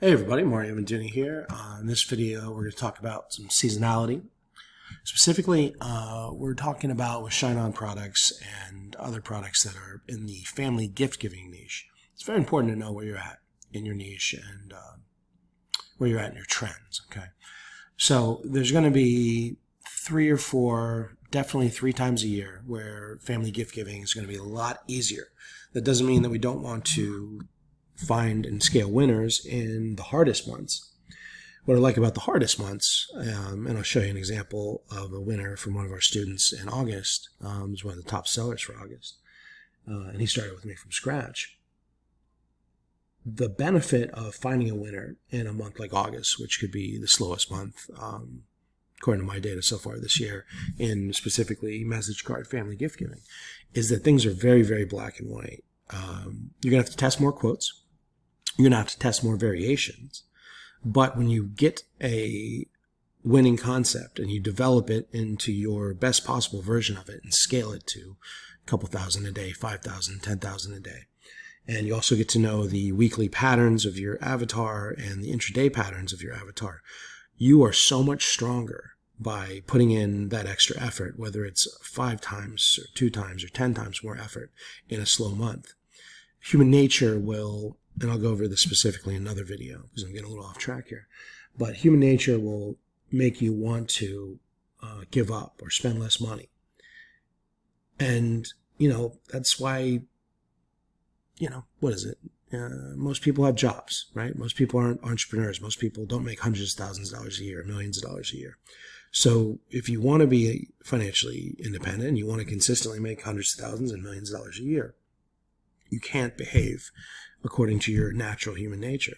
Hey everybody, Mario Menduni here. In this video, we're going to talk about some seasonality. Specifically, we're talking about with Shine-On products and other products that are in the family gift-giving niche. It's very important to know where you're at in your niche and where you're at in your trends. Okay, so there's going to be 3 or 4, definitely 3 times a year where family gift-giving is going to be a lot easier. That doesn't mean that we don't want to find and scale winners in the hardest months. What I like about the hardest months, and I'll show you an example of a winner from one of our students in August, is one of the top sellers for August, and he started with me from scratch. The benefit of finding a winner in a month like August, which could be the slowest month, according to my data so far this year, in specifically message card family gift giving, is that things are very, very black and white. You're going to have to test more quotes. You're going to have to test more variations. But when you get a winning concept and you develop it into your best possible version of it and scale it to a couple thousand a day, 5,000, 10,000 a day, and you also get to know the weekly patterns of your avatar and the intraday patterns of your avatar, you are so much stronger by putting in that extra effort, whether it's 5 times or 2 times or 10 times more effort in a slow month. Human nature will, and I'll go over this specifically in another video because I'm getting a little off track here, but human nature will make you want to give up or spend less money. And, that's why, what is it? Most people have jobs, right? Most people aren't entrepreneurs. Most people don't make hundreds of thousands of dollars a year, millions of dollars a year. So if you want to be financially independent, you want to consistently make hundreds of thousands and millions of dollars a year, you can't behave according to your natural human nature.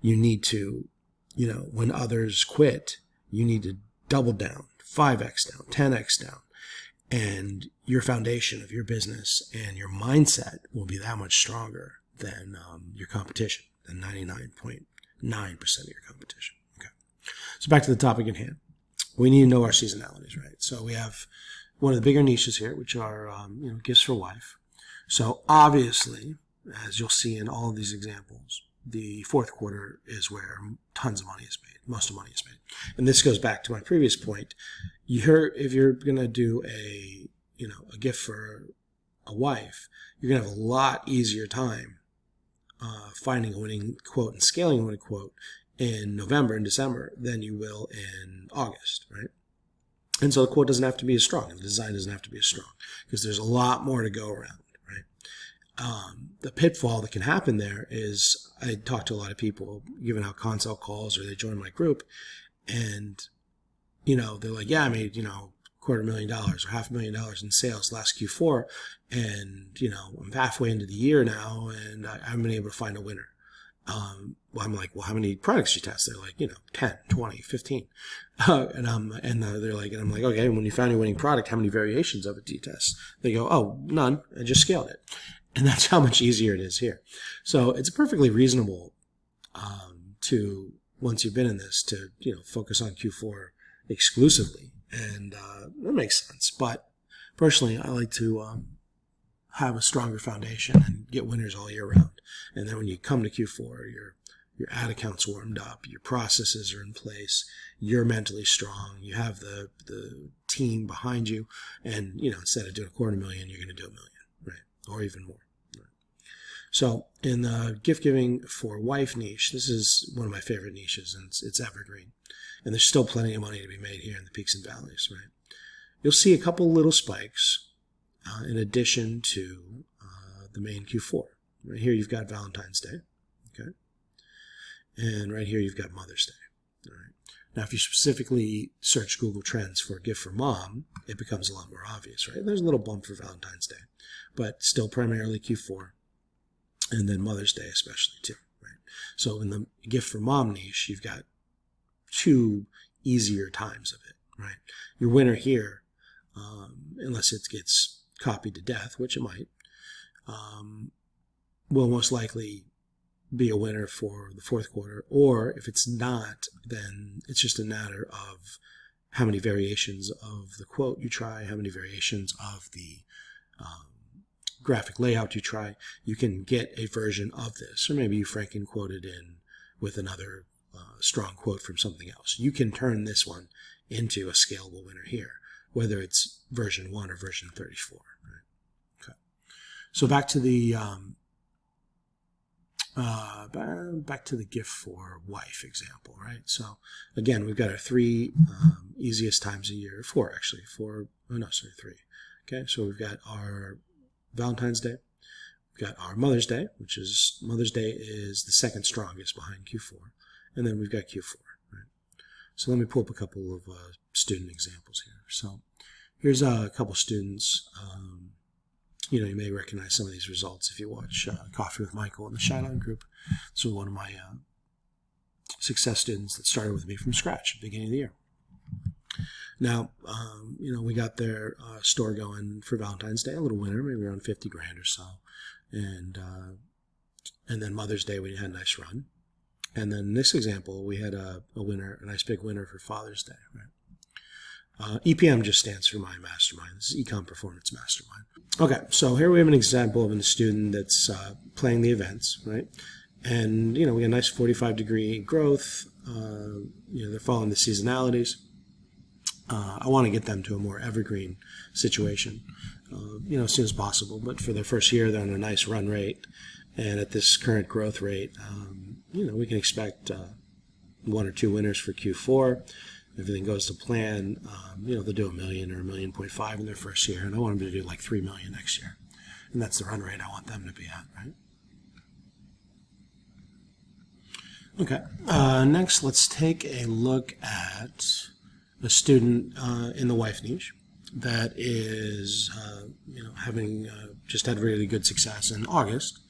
You need to, when others quit, you need to double down, 5x down, 10x down. And your foundation of your business and your mindset will be that much stronger than your competition, than 99.9% of your competition. Okay. So back to the topic at hand. We need to know our seasonalities, right? So we have one of the bigger niches here, which are, gifts for wife. So obviously, as you'll see in all of these examples, the fourth quarter is where tons of money is made. Most of the money is made. And this goes back to my previous point. If you're going to do a gift for a wife, you're going to have a lot easier time finding a winning quote and scaling a winning quote in November and December than you will in August, right? And so the quote doesn't have to be as strong, and the design doesn't have to be as strong because there's a lot more to go around. The pitfall that can happen there is I talk to a lot of people giving out consult calls or they join my group and, they're like, yeah, I made, $250,000 or $500,000 in sales last Q4. And, I'm halfway into the year now and I haven't been able to find a winner. I'm like, well, how many products did you test? They're like, 10, 20, 15. And I'm like, okay, when you found your winning product, how many variations of it do you test? They go, oh, none. I just scaled it. And that's how much easier it is here. So it's perfectly reasonable to, once you've been in this, to focus on Q4 exclusively. And that makes sense. But personally, I like to have a stronger foundation and get winners all year round. And then when you come to Q4, your ad account's warmed up, your processes are in place, you're mentally strong, you have the team behind you, and instead of doing $250,000, you're going to do $1 million, right? Or even more. Right? So in the gift giving for wife niche, this is one of my favorite niches, and it's evergreen. And there's still plenty of money to be made here in the peaks and valleys, right? You'll see a couple little spikes in addition to the main Q4. Right here you've got Valentine's Day, okay? And right here you've got Mother's Day, all right? Now if you specifically search Google Trends for a gift for mom, it becomes a lot more obvious, right? There's a little bump for Valentine's Day, but still primarily Q4, and then Mother's Day especially too, right? So in the gift for mom niche, you've got 2 easier times of it, right? Your winner here, unless it gets copied to death, which it might, will most likely be a winner for the fourth quarter. Or if it's not, then it's just a matter of how many variations of the quote you try, how many variations of the graphic layout you try. You can get a version of this, or maybe you Franken quoted in with another strong quote from something else. You can turn this one into a scalable winner here, whether it's version 1 or version 34. Right? Okay. So back to the gift for wife example, right? So again, we've got our 3 easiest times a year, 4 actually, 3. Okay, so we've got our Valentine's Day, we've got our Mother's Day, Mother's Day is the second strongest behind Q4, and then we've got Q4, right? So let me pull up a couple of student examples here. So here's a couple students. You may recognize some of these results if you watch Coffee with Michael in the Shine group. This was one of my success students that started with me from scratch at the beginning of the year. Now, we got their store going for Valentine's Day, a little winner, maybe around 50 grand or so. And then Mother's Day, we had a nice run. And then this example, we had a winner, a nice big winner for Father's Day, right? EPM just stands for my mastermind. This is Ecom Performance Mastermind. Okay, so here we have an example of a student that's playing the events, right? And, we got a nice 45-degree growth. They're following the seasonalities. I want to get them to a more evergreen situation, as soon as possible. But for their first year, they're on a nice run rate. And at this current growth rate, we can expect 1 or 2 winners for Q4. If everything goes to plan, they'll do $1 million or $1.5 million in their first year, and I want them to do like $3 million next year, and that's the run rate I want them to be at, right? Okay. Next, let's take a look at a student in the wife niche that is, having just had really good success in August,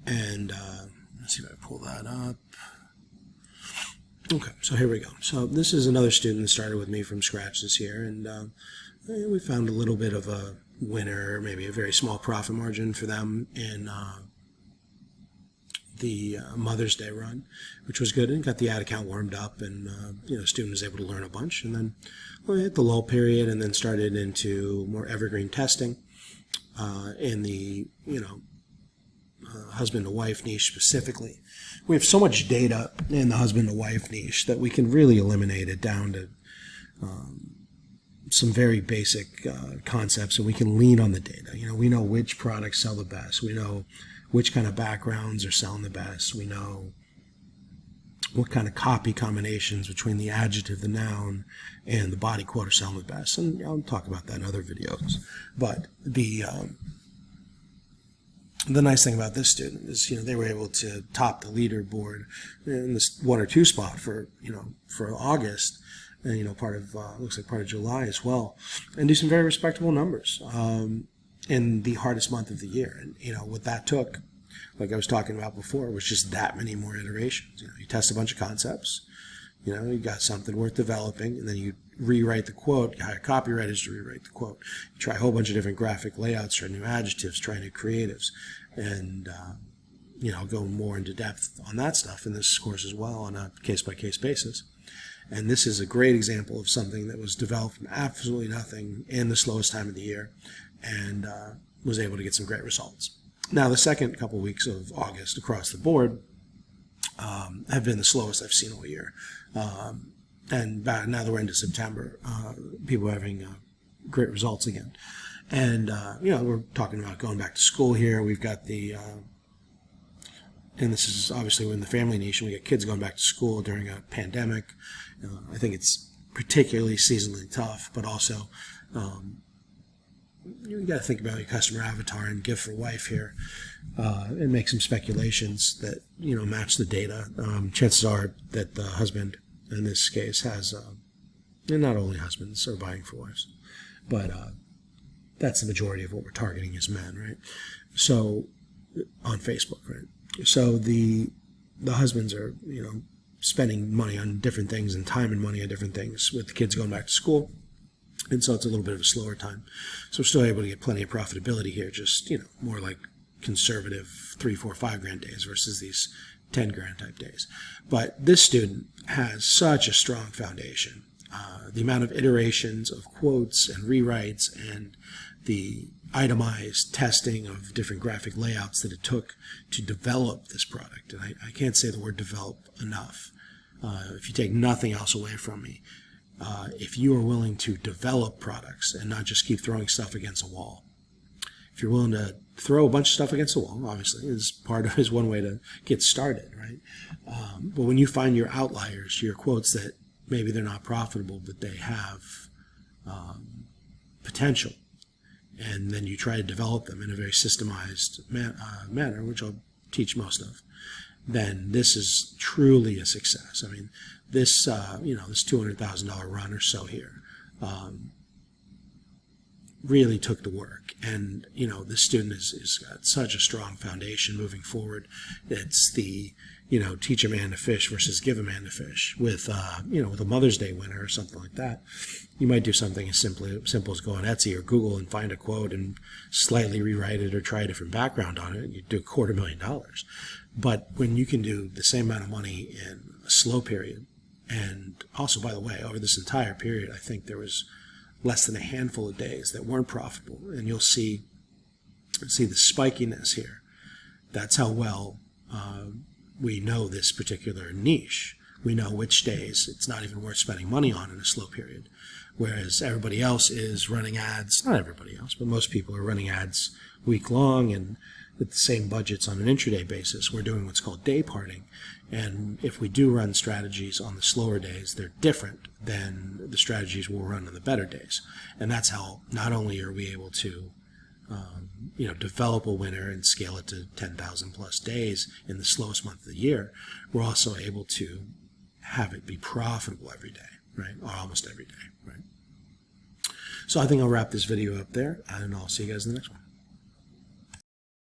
and let's see if I pull that up. Okay, so here we go. So this is another student that started with me from scratch this year, and we found a little bit of a winner, maybe a very small profit margin for them in the Mother's Day run, which was good, and got the ad account warmed up, and the student was able to learn a bunch, and then we hit the lull period, and then started into more evergreen testing in the husband to wife niche specifically. We have so much data in the husband to wife niche that we can really eliminate it down to some very basic concepts, and we can lean on the data. We know which products sell the best. We know which kind of backgrounds are selling the best. We know what kind of copy combinations between the adjective, the noun, and the body quote are selling the best. And I'll talk about that in other videos. But the nice thing about this student is, they were able to top the leaderboard in this 1 or 2 spot for August, and looks like part of July as well, and do some very respectable numbers in the hardest month of the year. And what that took, like I was talking about before, was just that many more iterations. You test a bunch of concepts. You got something worth developing, and then you rewrite the quote. You hire copywriters to rewrite the quote. You try a whole bunch of different graphic layouts, try new adjectives, try new creatives, and go more into depth on that stuff in this course as well on a case-by-case basis. And this is a great example of something that was developed from absolutely nothing in the slowest time of the year, and was able to get some great results. Now, the second couple weeks of August across the board have been the slowest I've seen all year. And now that we're into September, people are having great results again. And, we're talking about going back to school here. We've got and this is obviously we're in the family niche, and we get kids going back to school during a pandemic. I think it's particularly seasonally tough, but also you got to think about your customer avatar and gift for wife here, and make some speculations that match the data. Chances are that the husband in this case has, and not only husbands are buying for wives, but that's the majority of what we're targeting as men, right? So on Facebook, right? So the husbands are spending money on different things and time and money on different things with the kids going back to school. And so it's a little bit of a slower time. So we're still able to get plenty of profitability here, just, more like conservative 3, 4, 5 grand days versus these 10 grand type days. But this student has such a strong foundation. The amount of iterations of quotes and rewrites and the itemized testing of different graphic layouts that it took to develop this product. And I can't say the word develop enough. If you take nothing else away from me, if you are willing to develop products and not just keep throwing stuff against a wall, if you're willing to throw a bunch of stuff against the wall, obviously, is one way to get started, right? But when you find your outliers, your quotes that maybe they're not profitable, but they have potential, and then you try to develop them in a very systemized manner, which I'll teach most of, then this is truly a success. I mean, this this $200,000 run or so here really took the work, and this student is got such a strong foundation moving forward. It's the teach a man to fish versus give a man to fish. With with a Mother's Day winner or something like that, you might do something as simple as go on Etsy or Google and find a quote and slightly rewrite it or try a different background on it, and you do $250,000. But when you can do the same amount of money in a slow period, and also, by the way, over this entire period, I think there was less than a handful of days that weren't profitable, and you'll see the spikiness here. That's how well we know this particular niche. We know which days it's not even worth spending money on in a slow period, whereas everybody else is running ads. Not everybody else, but most people are running ads week long and with the same budgets on an intraday basis. We're doing what's called day parting, and if we do run strategies on the slower days, they're different than the strategies we'll run on the better days. And that's how not only are we able to develop a winner and scale it to 10,000 plus days in the slowest month of the year, we're also able to have it be profitable every day, right? Or almost every day, right? So I think I'll wrap this video up there, and I'll see you guys in the next one.